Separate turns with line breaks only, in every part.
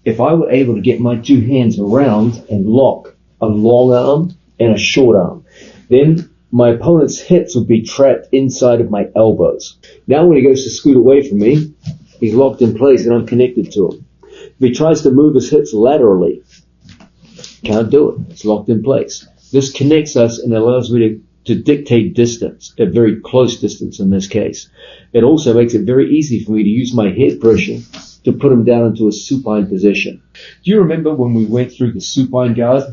if I were able to get my two hands around and lock a long arm and a short arm, then my opponent's hips would be trapped inside of my elbows. Now when he goes to scoot away from me, he's locked in place and I'm connected to him. If he tries to move his hips laterally, can't do it. It's locked in place. This connects us and allows me to dictate distance, a very close distance in this case. It also makes it very easy for me to use my head pressure to put him down into a supine position. Do you remember when we went through the supine guard?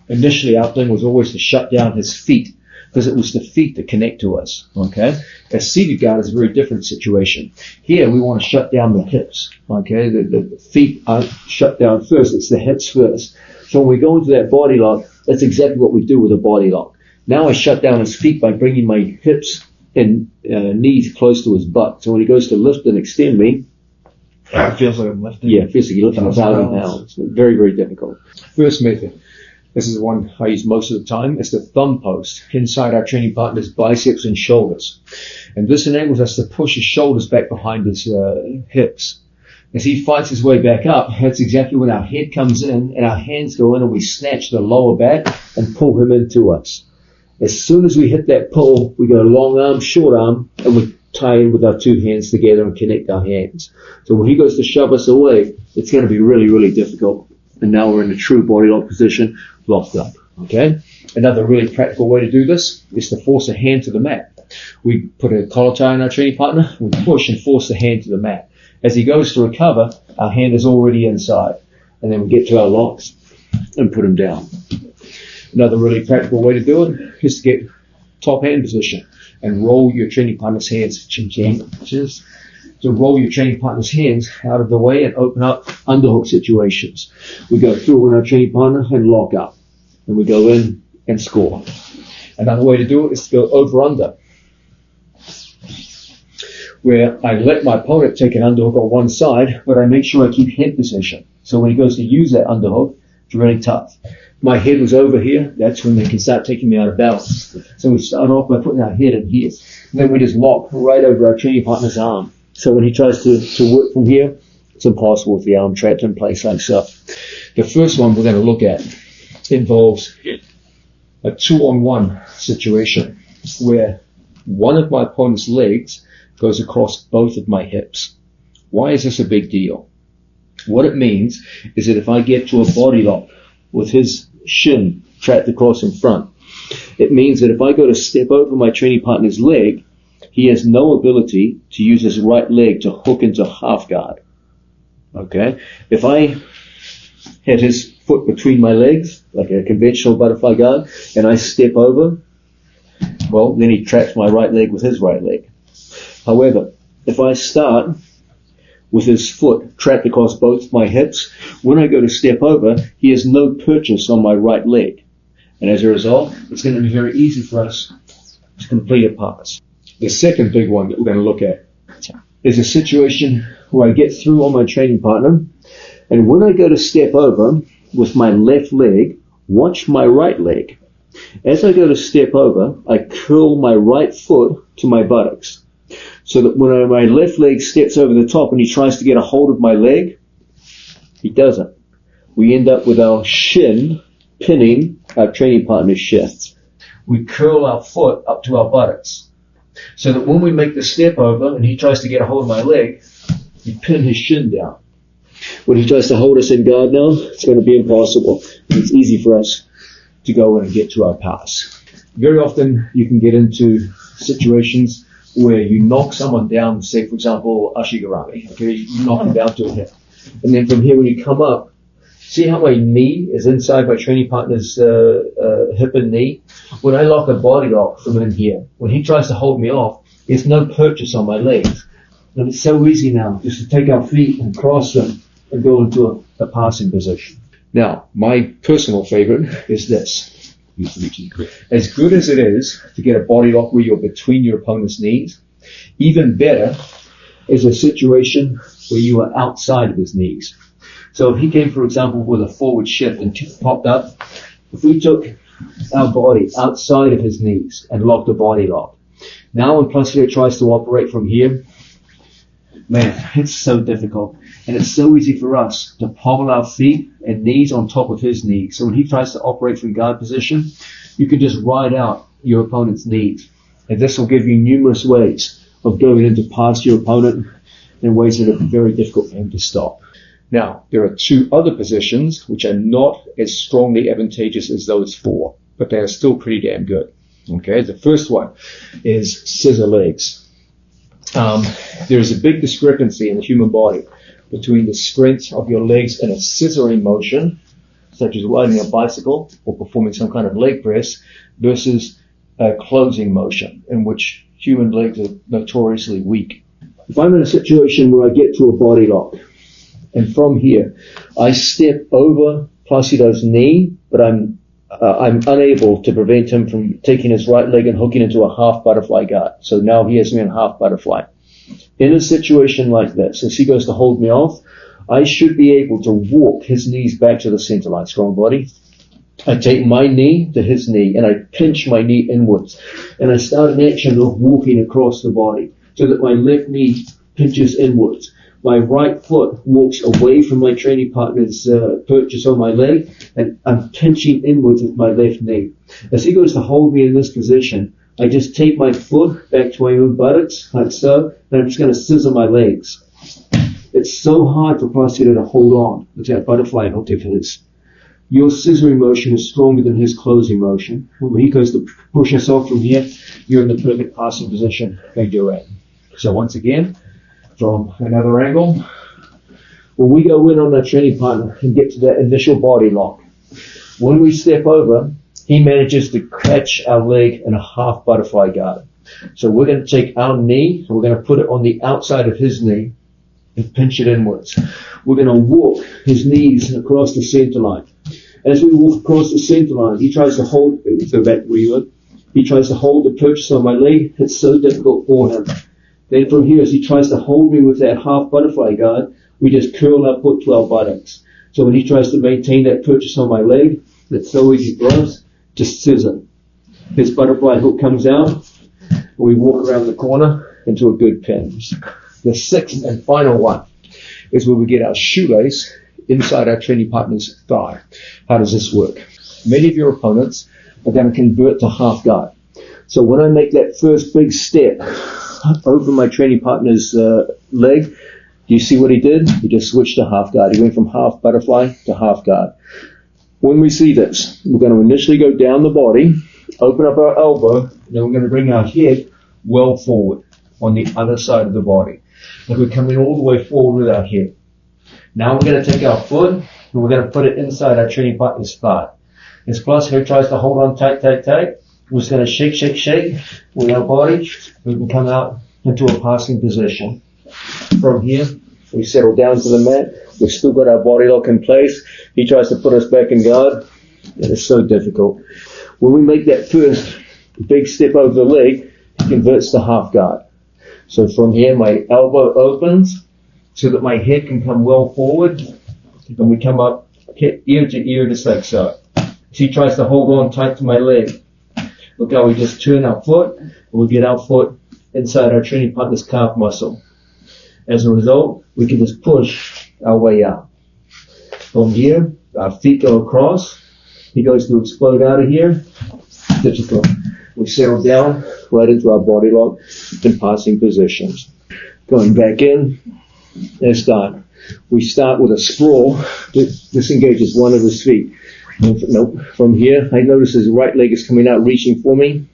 Initially, our thing was always to shut down his feet, because it was the feet that connect to us, okay? A seated guard is a very different situation. Here, we want to shut down the hips, okay? The feet are shut down first. It's the hips first. So when we go into that body lock, that's exactly what we do with a body lock. Now I shut down his feet by bringing my hips and knees close to his butt. So when he goes to lift and extend me,
it feels like I'm lifting.
Yeah, it feels like you're lifting 1,000 pounds. It's very, very difficult.
First method. This is the one I use most of the time. It's the thumb post inside our training partner's biceps and shoulders. And this enables us to push his shoulders back behind his hips. As he fights his way back up, that's exactly when our head comes in and our hands go in and we snatch the lower back and pull him into us. As soon as we hit that pull, we go long arm, short arm, and we tie in with our two hands together and connect our hands. So when he goes to shove us away, it's going to be really, really difficult. And now we're in a true body lock position, locked up. Okay? Another really practical way to do this is to force a hand to the mat. We put a collar tie on our training partner, we push and force the hand to the mat. As he goes to recover, our hand is already inside. And then we get to our locks and put him down. Another really practical way to do it is to get top hand position and roll your training partner's hands, to roll your training partner's hands out of the way and open up underhook situations. We go through with our training partner and lock up. And we go in and score. Another way to do it is to go over under, where I let my opponent take an underhook on one side, but I make sure I keep head position. So when he goes to use that underhook, it's really tough. My head was over here, that's when they can start taking me out of balance. So we start off by putting our head in here. And then we just lock right over our training partner's arm. So when he tries to work from here, it's impossible with the arm trapped in place like so. The first one we're going to look at involves a 2-on-1 situation where one of my opponent's legs goes across both of my hips. Why is this a big deal? What it means is that if I get to a body lock with his shin trapped across in front, it means that if I go to step over my training partner's leg, he has no ability to use his right leg to hook into half guard. Okay? If I had his foot between my legs, like a conventional butterfly guard, and I step over, well, then he traps my right leg with his right leg. However, if I start with his foot trapped across both my hips, when I go to step over, he has no purchase on my right leg. And as a result, it's going to be very easy for us to complete a pass. The second big one that we're going to look at is a situation where I get through on my training partner, and when I go to step over with my left leg, watch my right leg. As I go to step over, I curl my right foot to my buttocks, so that when my left leg steps over the top and he tries to get a hold of my leg, he doesn't. We end up with our shin pinning our training partner's shin. We curl our foot up to our buttocks, so that when we make the step over and he tries to get a hold of my leg, we pin his shin down. When he tries to hold us in guard now, it's going to be impossible. It's easy for us to go in and get to our pass. Very often you can get into situations where you knock someone down, say for example, Ashigarami. Okay, you knock him down to a hip. And then from here when you come up, see how my knee is inside my training partner's hip and knee? When I lock a body lock from in here, when he tries to hold me off, there's no purchase on my legs. And it's so easy now just to take our feet and cross them and go into a passing position. Now, my personal favorite is this. As good as it is to get a body lock where you're between your opponent's knees, even better is a situation where you are outside of his knees. So if he came, for example, with a forward shift and popped up, if we took our body outside of his knees and locked a body lock, now when Placido tries to operate from here, Man, it's so difficult. And it's so easy for us to pommel our feet and knees on top of his knees. So when he tries to operate from guard position, you can just ride out your opponent's knees. And this will give you numerous ways of going into past your opponent in ways that are very difficult for him to stop. Now, there are two other positions which are not as strongly advantageous as those four, but they are still pretty damn good. Okay, the first one is scissor legs. There is a big discrepancy in the human body between the strength of your legs in a scissoring motion, such as riding a bicycle or performing some kind of leg press, versus a closing motion, in which human legs are notoriously weak. If I'm in a situation where I get to a body lock, and from here I step over Placido's knee, but I'm unable to prevent him from taking his right leg and hooking into a half butterfly guard. So now he has me in half butterfly. In a situation like this, as he goes to hold me off, I should be able to walk his knees back to the center line, strong body. I take my knee to his knee and I pinch my knee inwards. And I start an action of walking across the body so that my left knee pinches inwards. My right foot walks away from my training partner's purchase on my leg, and I'm pinching inwards with my left knee. As he goes to hold me in this position, I just take my foot back to my own buttocks, like so, and I'm just going to scissor my legs. It's so hard for Placido to hold on with that butterfly hook of his. Your scissoring motion is stronger than his closing motion. When he goes to push us off from here, you're in the perfect passing position. Big direct. So once again, from another angle, when we go in on that training partner and get to that initial body lock, when we step over, he manages to catch our leg in a half butterfly guard. So we're going to take our knee, and we're going to put it on the outside of his knee and pinch it inwards. We're going to walk his knees across the center line. As we walk across the center line, he tries to hold, so back where you were, he tries to hold the purchase on my leg. It's so difficult for him. Then from here, as he tries to hold me with that half butterfly guard, we just curl our foot to our buttocks. So when he tries to maintain that purchase on my leg, it's so easy for us, just scissor. His butterfly hook comes out, and we walk around the corner into a good pinch. The sixth and final one is where we get our shoelace inside our training partner's thigh. How does this work? Many of your opponents are going to convert to half guard. So when I make that first big step over my training partner's leg, do you see what he did? He just switched to half guard. He went from half butterfly to half guard. When we see this, we're going to initially go down the body, open up our elbow, and then we're going to bring our head well forward on the other side of the body. And we're coming all the way forward with our head. Now we're going to take our foot and we're going to put it inside our training partner's thigh. As Placido tries to hold on tight, we're just going to shake with our body. We can come out into a passing position. From here, we settle down to the mat. We've still got our body lock in place. He tries to put us back in guard. It is so difficult. When we make that first big step over the leg, he converts to half guard. So from here, my elbow opens so that my head can come well forward. And we come up ear to ear, just like so. As he tries to hold on tight to my leg. Look how we just turn our foot, and we get our foot inside our training partner's calf muscle. As a result, we can just push our way out. From here, our feet go across. He goes to explode out of here. Difficult. We settle down right into our body lock in passing positions. Going back in, it's done. We start with a sprawl that disengages one of his feet. Nope. From here, I notice his right leg is coming out, reaching for me.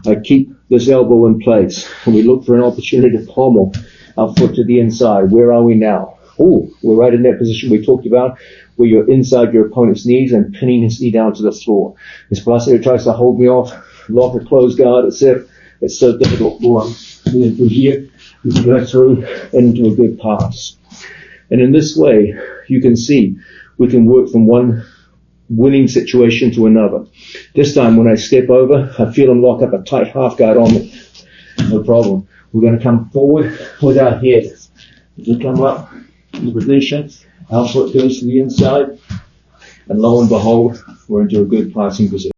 I keep this elbow in place, and we look for an opportunity to pommel our foot to the inside. Where are we now? Oh, we're right in that position we talked about, where you're inside your opponent's knees and pinning his knee down to the floor. As Placido tries to hold me off, lock or close guard, it's so difficult for him. And then from here, we can go through into a good pass. And in this way, you can see we can work from one winning situation to another. This time when I step over, I feel him lock up a tight half guard on me. No problem. We're going to come forward with our head. As we come up in the position, our foot goes to the inside, and lo and behold, we're into a good passing position.